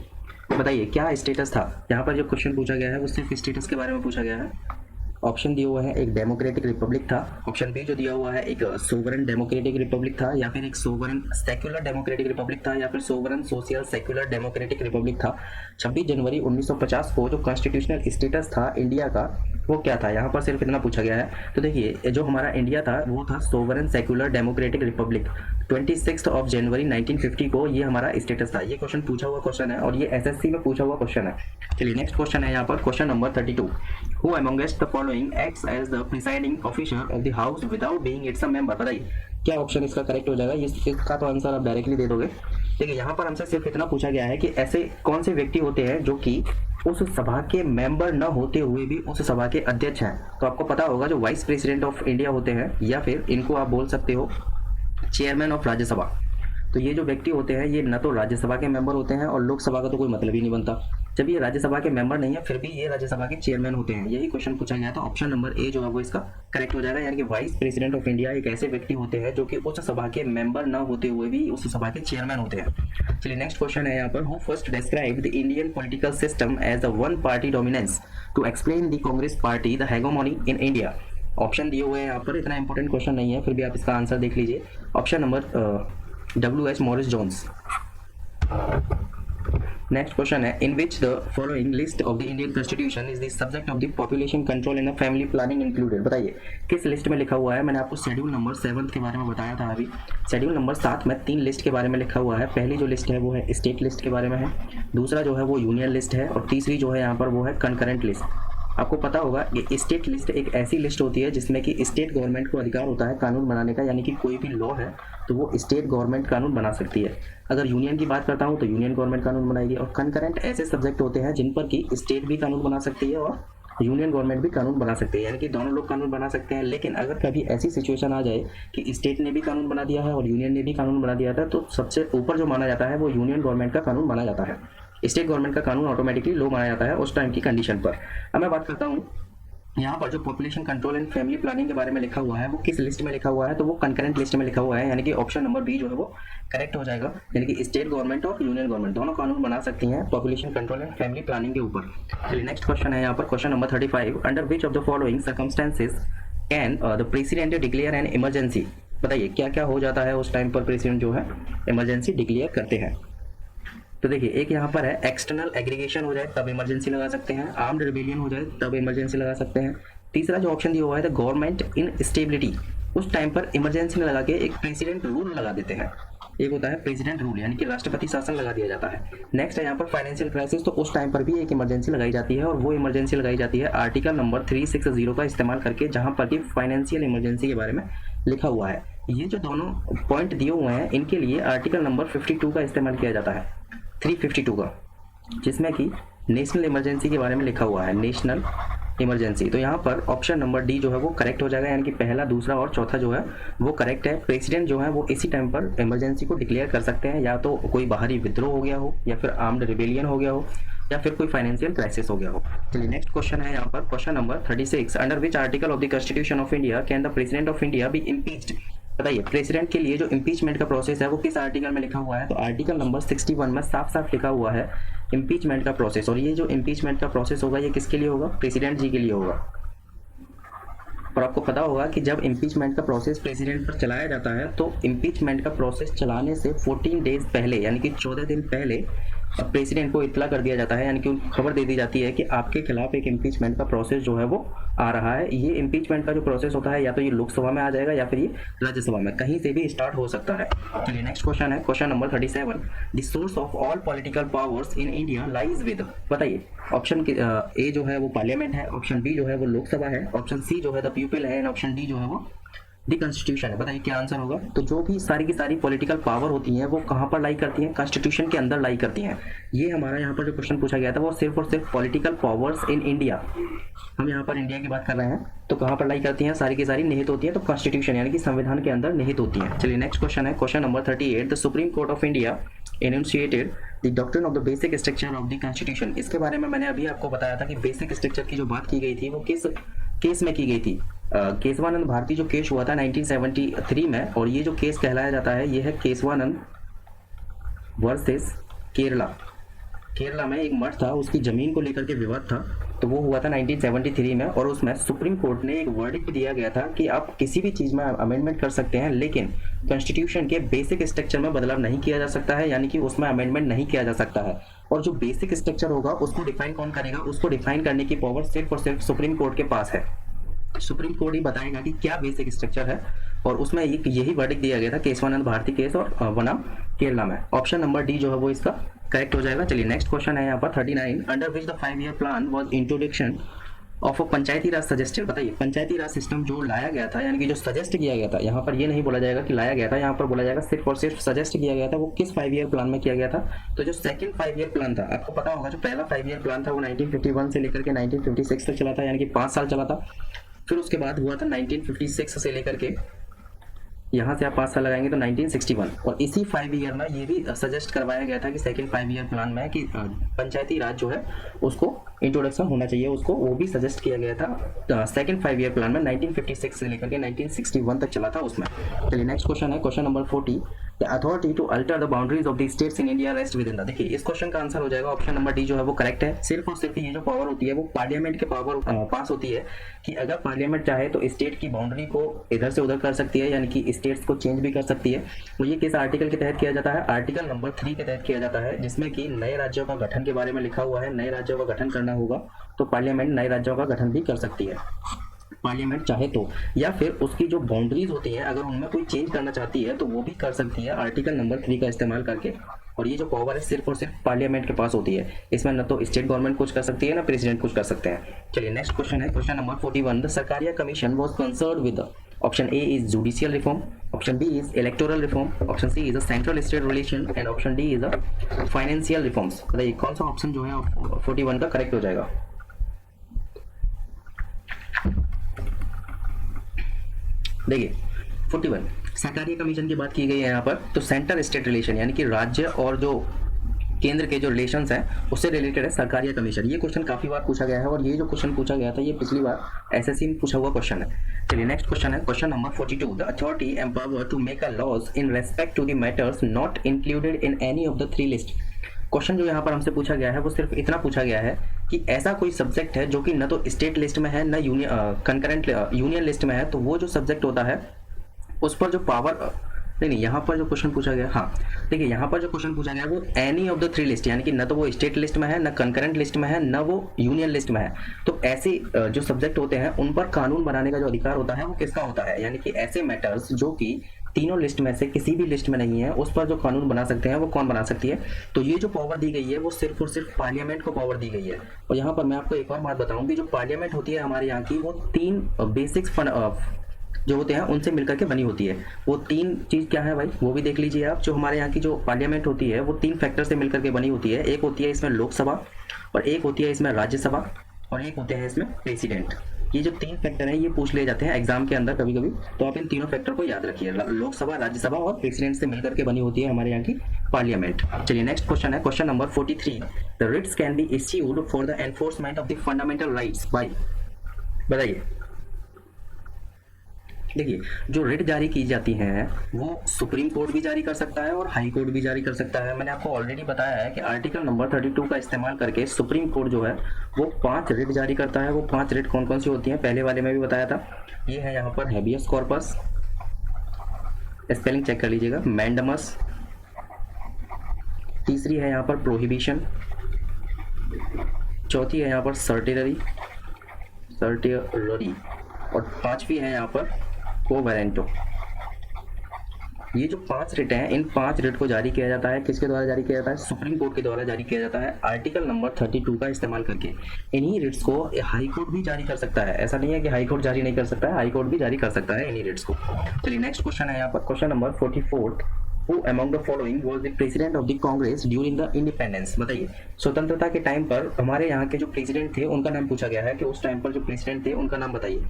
बताइए क्या स्टेटस था। यहाँ पर जो क्वेश्चन पूछा गया है वो सिर्फ स्टेटस के बारे में पूछा गया है। ऑप्शन दिया हुआ है एक डेमोक्रेटिक रिपब्लिक था, ऑप्शन बी जो दिया हुआ है एक सोवरेन डेमोक्रेटिक रिपब्लिक था, या फिर एक सोवरेन सेक्युलर डेमोक्रेटिक रिपब्लिक था, या फिर sovereign social secular democratic Republic था। 26 जनवरी 1950 को जो कॉन्स्टिट्यूशनल स्टेटस था इंडिया का वो क्या था, यहाँ पर सिर्फ इतना पूछा गया है। तो देखिए जो हमारा इंडिया था वो था sovereign secular democratic Republic. 26 of January 1950 को ये हमारा स्टेटस था। ये क्वेश्चन पूछा हुआ क्वेश्चन है और ये एसएससी में पूछा हुआ क्वेश्चन है। चलिए नेक्स्ट क्वेश्चन है यहाँ पर question number 32, who amongst the following acts as the presiding officer of the house without being its a member. बताइए क्या ऑप्शन इसका करेक्ट हो जाएगा। इसका तो आंसर आप डायरेक्टली दे दोगे। देखिए यहाँ पर हमसे सिर्फ इतना पूछा गया है कि ऐसे कौन से व्यक्ति होते हैं जो कि उस सभा के मेंबर न होते हुए भी उस सभा के अध्यक्ष हैं। तो आपको पता होगा जो वाइस प्रेसिडेंट ऑफ इंडिया होते हैं, या फिर इनको आप बोल सकते हो चेयरमैन ऑफ राज्यसभा। तो ये जो व्यक्ति होते हैं ये न तो राज्यसभा के मेंबर होते हैं और लोकसभा का तो कोई मतलब ही नहीं बनता। जब ये राज्यसभा के मेंबर नहीं है फिर भी ये राज्यसभा के चेयरमैन होते हैं। यही क्वेश्चन पूछा गया था। ऑप्शन नंबर ए जो है वो इसका करेक्ट हो जाएगा, यानी कि वाइस प्रेसिडेंट ऑफ इंडिया एक ऐसे व्यक्ति होते हैं जो कि उस सभा के मेंबर न होते हुए भी उस सभा के चेयरमैन होते हैं। चलिए नेक्स्ट क्वेश्चन है यहाँ पर, who first describe the Indian political system as the one party dominance to explain the Congress party the hegemony in India. Option दिए हुए हैं यहाँ पर, इतना इंपॉर्टेंट क्वेश्चन नहीं है फिर भी आप इसका आंसर देख लीजिए। Option number W.H. Morris Jones. Next question है, in which the following list of the Indian constitution is the subject of the population control in family planning included. बताइए किस लिस्ट में लिखा हुआ है। मैंने आपको शेड्यूल नंबर 7 के बारे में बताया था अभी। शेड्यूल नंबर 7 में 3 लिस्ट के बारे में लिखा हुआ है। पहली जो लिस्ट है वो है स्टेट लिस्ट के बारे में है, दूसरा जो है वो यूनियन लिस्ट है, और तीसरी जो है यहाँ पर वो है कंकरेंट लिस्ट। आपको पता होगा कि स्टेट लिस्ट एक ऐसी लिस्ट होती है जिसमें कि स्टेट गवर्नमेंट को अधिकार होता है कानून बनाने का, यानी कि कोई भी लॉ है तो वो स्टेट गवर्नमेंट कानून बना सकती है। अगर यूनियन की बात करता हूँ तो यूनियन गवर्नमेंट कानून बनाएगी, और कंकरेंट ऐसे सब्जेक्ट होते हैं जिन पर कि स्टेट भी कानून बना सकती है और यूनियन गवर्नमेंट भी कानून बना सकते हैं, यानी कि दोनों लोग कानून बना सकते हैं। लेकिन अगर कभी ऐसी सिचुएशन आ जाए कि स्टेट ने भी कानून बना दिया है और यूनियन ने भी कानून बना दिया था, तो सबसे ऊपर जो माना जाता है वो यूनियन गवर्नमेंट का कानून माना जाता है। स्टेट गवर्नमेंट का कानून ऑटोमेटिकली लो माना जाता है उस टाइम की कंडीशन पर। अब मैं बात करता हूँ यहाँ पर जो population control and family planning के बारे में लिखा हुआ है वो किस लिस्ट में लिखा हुआ है, तो वो कंकरेंट लिस्ट में लिखा हुआ है, यानी कि ऑप्शन नंबर बी जो है वो करेक्ट हो जाएगा। यानी कि स्टेट गवर्नमेंट और यूनियन गवर्नमेंट दोनों कानून बना सकती हैं population control and family planning के ऊपर। चलिए नेक्स्ट क्वेश्चन है यहाँ पर question number 35, under which of the following circumstances can the president declare an emergency. बताइए क्या क्या हो जाता है उस टाइम पर प्रेसिडेंट जो है इमरजेंसी डिक्लेयर करते हैं। तो देखिए एक यहाँ पर है एक्सटर्नल एग्रीगेशन हो जाए तब इमरजेंसी लगा सकते हैं, आर्म्ड रिबेलियन हो जाए तब इमरजेंसी लगा सकते हैं। तीसरा जो ऑप्शन दिया हुआ है द गवर्नमेंट इन स्टेबिलिटी, उस टाइम पर इमरजेंसी में लगा के एक प्रेसिडेंट रूल लगा देते हैं। एक होता है प्रेसिडेंट रूल, यानी कि राष्ट्रपति शासन लगा दिया जाता है। नेक्स्ट है यहाँ पर फाइनेंशियल क्राइसिस, तो उस टाइम पर भी एक इमरजेंसी लगाई जाती है, और वो इमरजेंसी लगाई जाती है आर्टिकल नंबर 360 का इस्तेमाल करके, जहां पर कि फाइनेंशियल इमरजेंसी के बारे में लिखा हुआ है। ये जो दोनों पॉइंट दिए हुए हैं इनके लिए आर्टिकल नंबर 52 का इस्तेमाल किया जाता है। 352 का, जिसमें कि नेशनल इमरजेंसी के बारे में लिखा हुआ है, नेशनल इमरजेंसी। तो यहाँ पर ऑप्शन नंबर डी जो है वो करेक्ट हो जाएगा, यानी कि पहला, दूसरा और चौथा जो है वो करेक्ट है। प्रेसिडेंट जो है वो इसी टाइम पर इमरजेंसी को डिक्लेयर कर सकते हैं, या तो कोई बाहरी विद्रोह हो गया हो, या फिर आर्म्ड रिबेलियन हो गया हो, या फिर कोई फाइनेंशियल क्राइसिस हो गया हो। चलिए नेक्स्ट क्वेश्चन है यहाँ पर, question number 36, under which article of the constitution of India can the president of India be impeached. बताइए, प्रेसिडेंट के लिए जो इम्पीचमेंट का प्रोसेस है वो किस आर्टिकल में लिखा हुआ है? तो आर्टिकल नंबर 61 में साफ साफ लिखा हुआ है इम्पीचमेंट का प्रोसेस। और ये जो इम्पीचमेंट का प्रोसेस होगा ये किसके लिए होगा? प्रेसिडेंट जी के लिए होगा। और आपको पता होगा कि जब इम्पीचमेंट का प्रोसेस प्रेसिडेंट पर चलाया जाता है तो इम्पीचमेंट का प्रोसेस चलाने से 14 डेज पहले, यानी कि 14 दिन पहले प्रेसिडेंट को इत्तला कर दिया जाता है, यानी कि खबर दे दी जाती है कि आपके खिलाफ एक इम्पीचमेंट का प्रोसेस जो है वो आ रहा है। ये इम्पीचमेंट का जो प्रोसेस होता है या तो ये लोकसभा में आ जाएगा या फिर ये राज्यसभा में, कहीं से भी स्टार्ट हो सकता है। चलिए नेक्स्ट क्वेश्चन है, question number 37, the source of all political powers in India lies with. बताइए, ऑप्शन ए जो है वो पार्लियामेंट है, ऑप्शन बी जो है वो लोकसभा है, ऑप्शन सी जो है द पीपल है, एंड ऑप्शन डी जो है वो दी कॉन्स्टिट्यूशन है। बताइए क्या आंसर होगा? तो जो भी सारी की सारी पॉलिटिकल पावर होती हैं वो कहाँ पर लाई करती हैं? कॉन्स्टिट्यूशन के अंदर लाई करती हैं। ये हमारा यहाँ पर जो क्वेश्चन पूछा गया था वो सिर्फ और सिर्फ पॉलिटिकल पावर्स इन इंडिया, हम यहाँ पर इंडिया की बात कर रहे हैं, तो कहाँ पर लाई करती हैं? सारी की सारी निहित होती है तो कॉन्स्टिट्यूशन यानी कि संविधान के अंदर निहित होती है। चलिए नेक्स्ट क्वेश्चन है, question number 38, the supreme court of India enunciated the doctrine of the basic structure of the constitution. इसके बारे में मैंने अभी आपको बताया था कि बेसिक स्ट्रक्चर की जो बात की गई थी वो किस केस में की गई थी? केशवानंद भारती जो केस हुआ था 1973 में, और ये जो केस कहलाया जाता है ये है केशवानंद वर्सेस केरला। केरला में एक मठ था, उसकी जमीन को लेकर के विवाद था, तो वो हुआ था 1973 में, और उसमें सुप्रीम कोर्ट ने एक वर्डिक्ट दिया गया था कि आप किसी भी चीज़ में अमेंडमेंट कर सकते हैं, लेकिन कॉन्स्टिट्यूशन के बेसिक स्ट्रक्चर में बदलाव नहीं किया जा सकता है, यानी कि उसमें अमेंडमेंट नहीं किया जा सकता है। और जो बेसिक स्ट्रक्चर होगा उसको डिफाइन कौन करेगा? उसको डिफाइन करने की पावर सिर्फ और सिर्फ सुप्रीम कोर्ट के पास है। सुप्रीम कोर्ट ही बताएगा कि क्या बेसिक स्ट्रक्चर है, और उसमें यही वर्डिक्ट दिया गया था केशवानंद भारती केस और बनाम केरला में। ऑप्शन नंबर डी जो है वो इसका करेक्ट हो जाएगा। चलिए नेक्स्ट क्वेश्चन है यहाँ पर 39, under which the 5-year plan was introduction of a Panchayati Raj suggested. बताइए, पंचायती राज सिस्टम जो लाया गया था, यानी कि जो सजेस्ट किया गया था, यहाँ पर ये नहीं बोला जाएगा कि लाया गया था, यहाँ पर बोला जाएगा सिर्फ और सिर्फ सजेस्ट किया गया था, वो किस 5-year प्लान में किया गया था? तो जो सेकंड 5-year प्लान था, आपको पता होगा जो पहला 5-year प्लान था वो 1951 से लेकर के 1956 तक चला था, यानी कि 5 साल चला था। फिर उसके बाद हुआ था 1956 से लेकर के, यहाँ से आप 5 साल लगाएंगे तो 1961, और इसी 5-year में ये भी सजेस्ट करवाया गया था कि सेकंड 5-year प्लान में कि पंचायती राज जो है उसको इंट्रोडक्शन होना चाहिए, उसको वो भी सजेस्ट किया गया था सेकंड 5-year प्लान में 1956 से लेकर के 1961 तक चला था उसमें। चलिए नेक्स्ट क्वेश्चन है, question number 40, the authority to alter the boundaries of the states in India rest with in the. देखिए, इस क्वेश्चन का आंसर हो जाएगा ऑप्शन नंबर डी जो है वो करेक्ट है। सिर्फ और सिर्फ ये जो पावर होती है वो पार्लियामेंट के पावर पास होती है कि अगर पार्लियामेंट चाहे तो स्टेट की बाउंड्री को इधर से उधर कर सकती है, यानी कि स्टेट्स को चेंज भी कर सकती है। तो ये किस आर्टिकल के तहत किया जाता है? आर्टिकल नंबर 3 के तहत किया जाता है, जिसमें कि नए राज्यों का गठन के बारे में लिखा हुआ है। नए राज्यों का गठन करना होगा तो पार्लियामेंट नए राज्यों का गठन भी कर सकती है, पार्लियामेंट चाहे तो, या फिर उसकी जो बाउंड्रीज होती हैं अगर उनमें कोई चेंज करना चाहती है तो वो भी कर सकती है आर्टिकल नंबर 3 का इस्तेमाल करके। और ये जो पावर है सिर्फ और सिर्फ पार्लियामेंट के पास होती है, इसमें न तो स्टेट गवर्नमेंट कुछ कर सकती है ना प्रेसिडेंट कुछ कर सकते हैं। चलिए नेक्स्ट क्वेश्चन है, question number 41, the Sarkaria commission was concerned with. Option A is judicial reform, option B is electoral reform, option C is a central state relation, and option D is a financial reforms. बताइए कौन सा option जो है 41 का correct हो जाएगा? देखिए 41 सरकारी कमीशन की बात की गई है यहाँ पर, तो सेंटर स्टेट रिलेशन यानी कि राज्य और जो केंद्र के जो रिलेशंस हैं उससे रिलेटेड है सरकारिया कमीशन। ये क्वेश्चन काफी बार पूछा गया है, और ये जो क्वेश्चन पूछा गया था ये पिछली बार एसएससी में पूछा हुआ क्वेश्चन है। चलिए नेक्स्ट क्वेश्चन है, question number 42, the authority empower to make a laws in respect to the matters not included in any of the 3 list. Question जो यहाँ पर हमसे पूछा गया है वो सिर्फ इतना पूछा गया है कि ऐसा कोई सब्जेक्ट है जो कि न तो स्टेट लिस्ट में है न कंकरेंट यूनियन लिस्ट में है, तो वो जो सब्जेक्ट होता है उस पर जो पावर नहीं, यहाँ पर जो क्वेश्चन पूछा गया, हाँ देखिए यहाँ पर जो क्वेश्चन पूछा गया वो एनी ऑफ द 3 लिस्ट, यानी कि न तो वो स्टेट लिस्ट में है, न कंकरेंट लिस्ट में है, न वो यूनियन लिस्ट में है। तो ऐसे जो सब्जेक्ट होते हैं उन पर कानून बनाने का जो अधिकार होता है वो किसका होता है? यानी कि ऐसे मैटर्स जो कि तीनों लिस्ट में से किसी भी लिस्ट में नहीं है उस पर जो कानून बना सकते हैं वो कौन बना सकती है? तो ये जो पावर दी गई है वो सिर्फ और सिर्फ पार्लियामेंट को पावर दी गई है। और यहाँ पर मैं आपको एक और बात बताऊं कि जो पार्लियामेंट होती है हमारे यहाँ की वो 3 बेसिक जो होते हैं उनसे मिलकर के बनी होती है। वो तीन चीज़ क्या है भाई, वो भी देख लीजिए आप। जो हमारे यहाँ की जो पार्लियामेंट होती है वो तीन फैक्टर से मिलकर के बनी होती है। एक होती है इसमें लोकसभा, और एक होती है इसमें राज्यसभा, और एक होते हैं इसमें प्रेसिडेंट। ये जो तीन फैक्टर हैं ये पूछ लिए जाते हैं एग्जाम के अंदर कभी कभी, तो आप इन तीनों फैक्टर को याद रखिए। लोकसभा, राज्यसभा और प्रेसिडेंट से मिलकर के बनी होती है हमारे यहाँ की पार्लियामेंट। चलिए नेक्स्ट क्वेश्चन है, question number 43। The writs can be issued for the enforcement of the fundamental rights by, बताइए। देखिए, जो रिट जारी की जाती हैं वो सुप्रीम कोर्ट भी जारी कर सकता है और हाई कोर्ट भी जारी कर सकता है। मैंने आपको ऑलरेडी बताया है कि आर्टिकल नंबर 32 का इस्तेमाल करके सुप्रीम कोर्ट जो है वो 5 रिट जारी करता है। वो 5 रिट कौन कौन सी होती हैं, पहले वाले में भी बताया था। ये है यहाँ पर हैबियस कॉर्पस, स्पेलिंग चेक कर लीजिएगा, मैंडमस। तीसरी है यहाँ पर प्रोहिबिशन। चौथी है यहाँ पर सर्टेलरी, और पांचवी है यहाँ पर कोवेरेंटो। ये जो 5 रिट हैं, इन 5 रिट को जारी किया जाता है, किसके द्वारा जारी किया जाता है, सुप्रीम कोर्ट के द्वारा जारी किया जाता है आर्टिकल नंबर 32 का इस्तेमाल करके। इन्हीं रिट्स को हाई कोर्ट भी जारी कर सकता है, ऐसा नहीं है कि हाई कोर्ट जारी नहीं कर सकता है, हाई कोर्ट भी जारी कर सकता है इन्हीं रिट्स को। चलिए नेक्स्ट क्वेश्चन है यहाँ पर, question number 44। Who among the following was the president of the Congress during the independence? बताइए, स्वतंत्रता के टाइम पर हमारे यहाँ के जो प्रेसिडेंट थे उनका नाम पूछा गया है कि उस टाइम पर जो प्रेसिडेंट थे उनका नाम बताइए।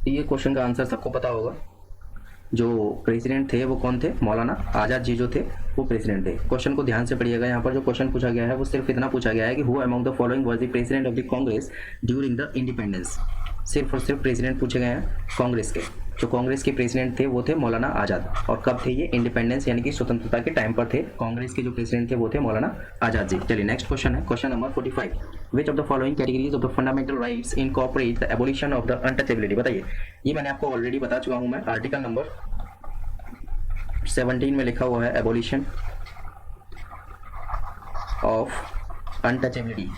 ये क्वेश्चन का आंसर सबको पता होगा। जो प्रेसिडेंट थे वो कौन थे, मौलाना आजाद जी जो थे वो प्रेसिडेंट थे। क्वेश्चन को ध्यान से पढ़िएगा, यहाँ पर जो क्वेश्चन पूछा गया है वो सिर्फ इतना पूछा गया है कि who among the following was the president of the Congress during the independence. सिर्फ और सिर्फ प्रेसिडेंट पूछे गए हैं कांग्रेस के। जो कांग्रेस के प्रेसिडेंट थे वो थे मौलाना आजाद, और कब थे ये, इंडिपेंडेंस यानी कि स्वतंत्रता के टाइम पर थे। कांग्रेस के जो प्रेसिडेंट थे वो थे मौलाना आजाद जी। चलिए नेक्स्ट क्वेश्चन है, question number 45। Which of the following categories of the fundamental rights incorporate the abolition of the untouchability? बताइए, ये मैंने आपको ऑलरेडी बता चुका हूं मैं। आर्टिकल नंबर 17 में लिखा हुआ है एबोलिशन ऑफ अनटचेबिलिटी,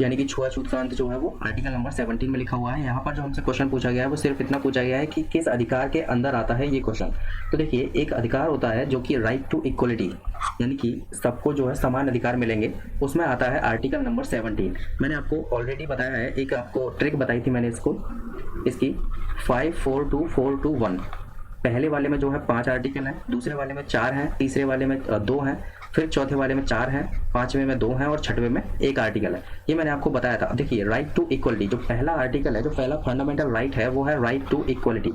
यानी कि छुआछूत का अंत जो है वो आर्टिकल नंबर 17 में लिखा हुआ है। यहाँ पर जो हमसे क्वेश्चन पूछा गया है वो सिर्फ इतना पूछा गया है कि किस अधिकार के अंदर आता है ये क्वेश्चन। तो देखिए, एक अधिकार होता है जो कि राइट टू इक्वलिटी, यानी कि सबको जो है समान अधिकार मिलेंगे, उसमें आता है आर्टिकल नंबर 17। मैंने आपको ऑलरेडी बताया है, एक आपको ट्रिक बताई थी मैंने इसकी 54241। पहले वाले में जो है 5 आर्टिकल हैं, दूसरे वाले में 4 हैं, तीसरे वाले में 2 हैं, फिर चौथे वाले में 4 हैं, पांचवें में 2 हैं और छठवें में 1 आर्टिकल है। ये मैंने आपको बताया था। देखिए, राइट टू इक्वलिटी जो पहला आर्टिकल है, जो पहला फंडामेंटल राइट है वो है राइट टू इक्वलिटी,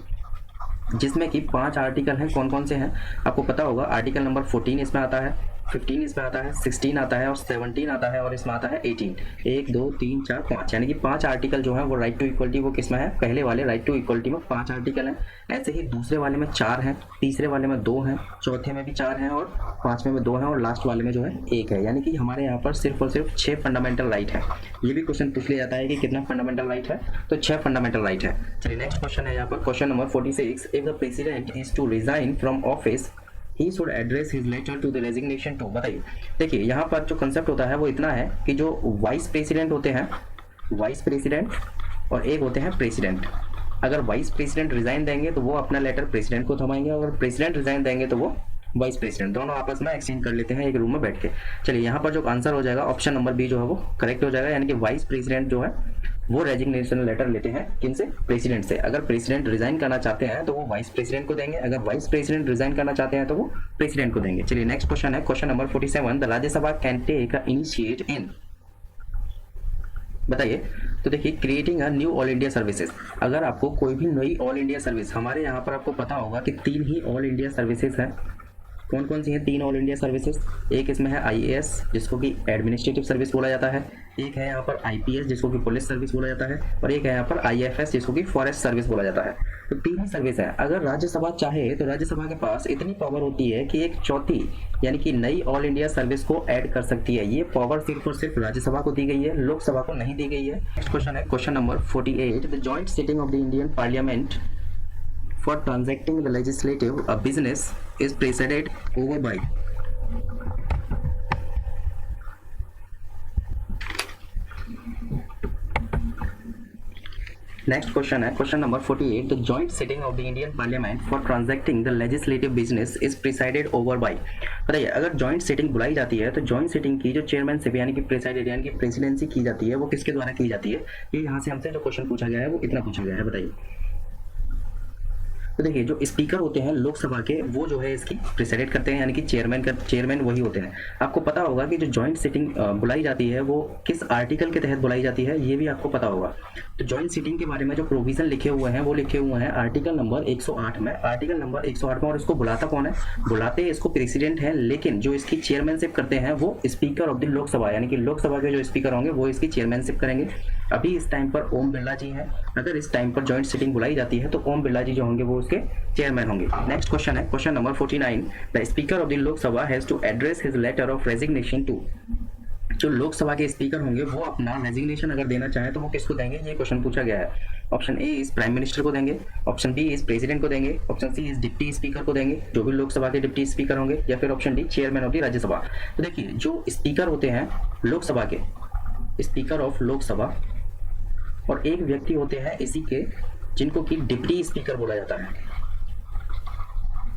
जिसमें कि 5 आर्टिकल हैं। कौन कौन से हैं आपको पता होगा। आर्टिकल नंबर 14 इसमें आता है, 15 इसमें आता है, 16 आता है और 17 आता है, और इसमें आता है 18। 1 2 3 4 5, यानी कि 5 आर्टिकल जो है वो राइट टू इक्वलिटी वो किसमें है, पहले वाले राइट टू इक्वलिटी में 5 आर्टिकल हैं। ऐसे ही दूसरे वाले में 4 हैं, तीसरे वाले में 2 हैं, चौथे में भी 4 हैं और पांचवें में 2 हैं और लास्ट वाले में जो है 1 है। यानी कि हमारे यहाँ पर सिर्फ और सिर्फ 6 फंडामेंटल राइट है। ये भी क्वेश्चन पूछ लिया जाता है कि कितना फंडामेंटल राइट है, तो 6 फंडामेंटल राइट है। चलिए नेक्स्ट क्वेश्चन है यहाँ पर, question number 46। If the president is to resign from office he should address his letter to the resignation to। बताइए, देखिए यहाँ पर जो कंसेप्ट होता है वो इतना है कि जो वाइस प्रेसिडेंट होते हैं, वाइस प्रेसिडेंट और एक होते हैं प्रेसिडेंट। अगर वाइस प्रेसिडेंट रिजाइन देंगे तो वो अपना लेटर प्रेसिडेंट को थमाएंगे, और प्रेसिडेंट रिजाइन देंगे तो वो वाइस प्रेसिडेंट, दोनों आपस में एक्सचेंज कर लेते हैं एक रूम में बैठ के। चलिए यहाँ पर जो आंसर हो जाएगा ऑप्शन नंबर बी जो है वो करेक्ट हो जाएगा, यानी कि वाइस प्रेसिडेंट जो है वो रेजिग्नेशन लेटर लेते हैं किनसे, प्रेसिडेंट से। अगर प्रेसिडेंट रिजाइन करना चाहते हैं तो वो वाइस प्रेसिडेंट को देंगे, अगर वाइस प्रेसिडेंट रिजाइन करना चाहते हैं तो वो प्रेसिडेंट को देंगे। चलिए नेक्स्ट क्वेश्चन है, question number 47। The Rajya Sabha can take initiate in, बताइए। तो देखिए, creating a new all India services. अगर आपको कोई भी नई ऑल इंडिया सर्विस, हमारे यहाँ पर आपको पता होगा कि 3 ही ऑल इंडिया सर्विसेज हैं। कौन कौन सी हैं 3 ऑल इंडिया सर्विसेज? एक इसमें है IAS जिसको कि एडमिनिस्ट्रेटिव सर्विस बोला जाता है, एक है यहाँ पर IPS जिसको कि पुलिस सर्विस बोला जाता है, और एक है यहाँ पर IFS जिसको कि फॉरेस्ट सर्विस बोला जाता है। तो 3 ही सर्विस है। अगर राज्यसभा चाहे तो राज्यसभा के पास इतनी पावर होती है कि एक चौथी यानी कि नई ऑल इंडिया सर्विस को ऐड कर सकती है। ये पावर सिर्फ और सिर्फ राज्यसभा को दी गई है, लोकसभा को नहीं दी गई है। नेक्स्ट क्वेश्चन है, question number 48। The joint sitting of the Indian parliament for transacting the legislative business is presided over by। Next question है, question number 48। The joint sitting of the Indian parliament for transacting the legislative business is presided over by. बताइए, अगर joint sitting बुलाई जाती है तो joint sitting की जो chairmanship यानी कि प्रिसाइडेड यानी कि प्रेसिडेंसी की जाती है वो किसके द्वारा की जाती है। ये यहाँ से हमसे जो क्वेश्चन पूछा गया है वो इतना पूछा गया है, बताइए। तो देखिए जो स्पीकर होते हैं लोकसभा के वो जो है इसकी प्रिसाइड करते हैं, यानी कि चेयरमैन वही होते हैं। आपको पता होगा कि जो जॉइंट सिटिंग बुलाई जाती है वो किस आर्टिकल के तहत बुलाई जाती है, ये भी आपको पता होगा। तो जॉइंट सिटिंग के बारे में जो प्रोविजन लिखे हुए हैं वो लिखे हुए हैं आर्टिकल नंबर 108 में, आर्टिकल नंबर 108 में। और इसको बुलाता कौन है? बुलाते इसको प्रेसिडेंट है, लेकिन जो इसकी चेयरमैनशिप करते हैं वो स्पीकर ऑफ द लोकसभा, यानी कि लोकसभा के जो स्पीकर होंगे वो इसकी चेयरमैनशिप करेंगे। अभी इस टाइम पर ओम बिरला जी हैं, अगर इस टाइम पर जॉइंट सिटिंग बुलाई जाती है तो ओम बिरला जी जो होंगे वो उसके चेयरमैन होंगे। नेक्स्ट क्वेश्चन है question number 49, the speaker of the Lok Sabha has to address his letter of resignation to. जो लोकसभा के स्पीकर होंगे वो अपना रेजिग्नेशन अगर देना चाहे तो वो किसको देंगे, ये क्वेश्चन पूछा गया है। ऑप्शन ए इस प्राइम मिनिस्टर को देंगे, ऑप्शन बी इस प्रेसिडेंट को देंगे, ऑप्शन सी इस डिप्टी स्पीकर को देंगे, जो भी लोकसभा के डिप्टी स्पीकर होंगे, या फिर option D chairman of the Rajya Sabha. तो देखिए जो स्पीकर होते हैं लोकसभा के, स्पीकर ऑफ लोकसभा, और एक व्यक्ति होते हैं इसी के जिनको कि डिप्टी स्पीकर बोला जाता है।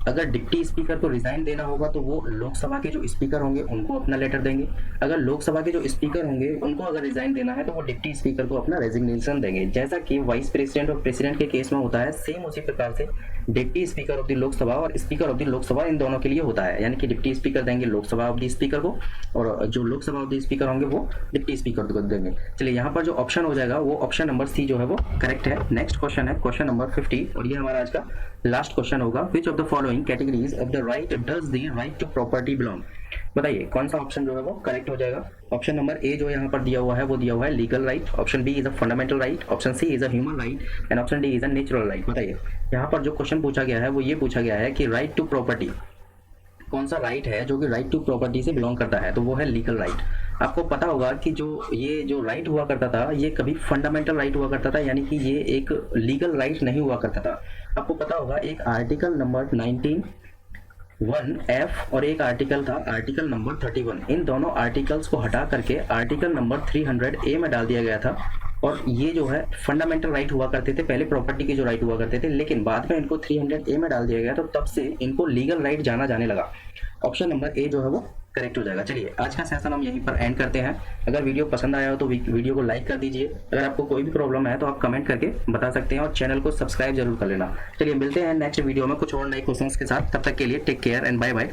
अगर डिप्टी स्पीकर को रिजाइन देना होगा तो वो लोकसभा के जो स्पीकर होंगे उनको अपना लेटर देंगे। अगर लोकसभा के जो स्पीकर होंगे उनको अगर रिजाइन देना है तो वो डिप्टी स्पीकर को अपना रेजिग्नेशन देंगे। जैसा कि वाइस प्रेसिडेंट और प्रेसिडेंट के केस में होता है, सेम उसी प्रकार से deputy speaker of the Lok Sabha और स्पीकर ऑफ द लोकसभा इन दोनों के लिए होता है। यानी कि डिप्टी स्पीकर देंगे लोकसभा ऑफ द स्पीकर को, और जो लोकसभा ऑफ द स्पीकर होंगे वो डिप्टी स्पीकर को देंगे। चलिए यहाँ पर जो ऑप्शन हो जाएगा वो ऑप्शन नंबर सी जो है वो करेक्ट है। नेक्स्ट क्वेश्चन है क्वेश्चन नंबर 50, और ये हमारा आज का लास्ट क्वेश्चन होगा। Which of the following categories of the right does the right to property belong. बताइए कौन सा ऑप्शन जो है वो करेक्ट हो जाएगा। ऑप्शन नंबर ए जो यहाँ पर दिया हुआ है वो दिया हुआ है legal right, option B is a fundamental right, option C is a human right, and option D is a natural right. बताइए यहाँ पर जो क्वेश्चन पूछा गया है वो ये पूछा गया है कि राइट टू प्रॉपर्टी कौन सा राइट है जो कि राइट टू प्रॉपर्टी से बिलोंग करता है, तो वो है लीगल राइट। आपको पता होगा कि जो राइट हुआ करता था ये कभी फंडामेंटल राइट हुआ करता था, यानी कि ये एक लीगल राइट नहीं हुआ करता था। आपको पता होगा एक आर्टिकल नंबर 19(1)(f) और एक आर्टिकल था आर्टिकल नंबर 31। इन दोनों आर्टिकल्स को हटा करके आर्टिकल नंबर 300(a) में डाल दिया गया था, और ये जो है फंडामेंटल राइट हुआ करते थे, पहले प्रॉपर्टी के जो राइट हुआ करते थे, लेकिन बाद में इनको 300(a) में डाल दिया गया, तो तब से इनको लीगल राइट जाना जाने लगा। ऑप्शन नंबर ए जो है वो करेक्ट हो जाएगा। चलिए आज का सेशन हम यहीं पर एंड करते हैं। अगर वीडियो पसंद आया हो तो वीडियो को लाइक कर दीजिए। अगर आपको कोई भी प्रॉब्लम है तो आप कमेंट करके बता सकते हैं, और चैनल को सब्सक्राइब जरूर कर लेना। चलिए मिलते हैं नेक्स्ट वीडियो में कुछ और नए क्वेश्चंस के साथ। तब तक के लिए take care and bye bye.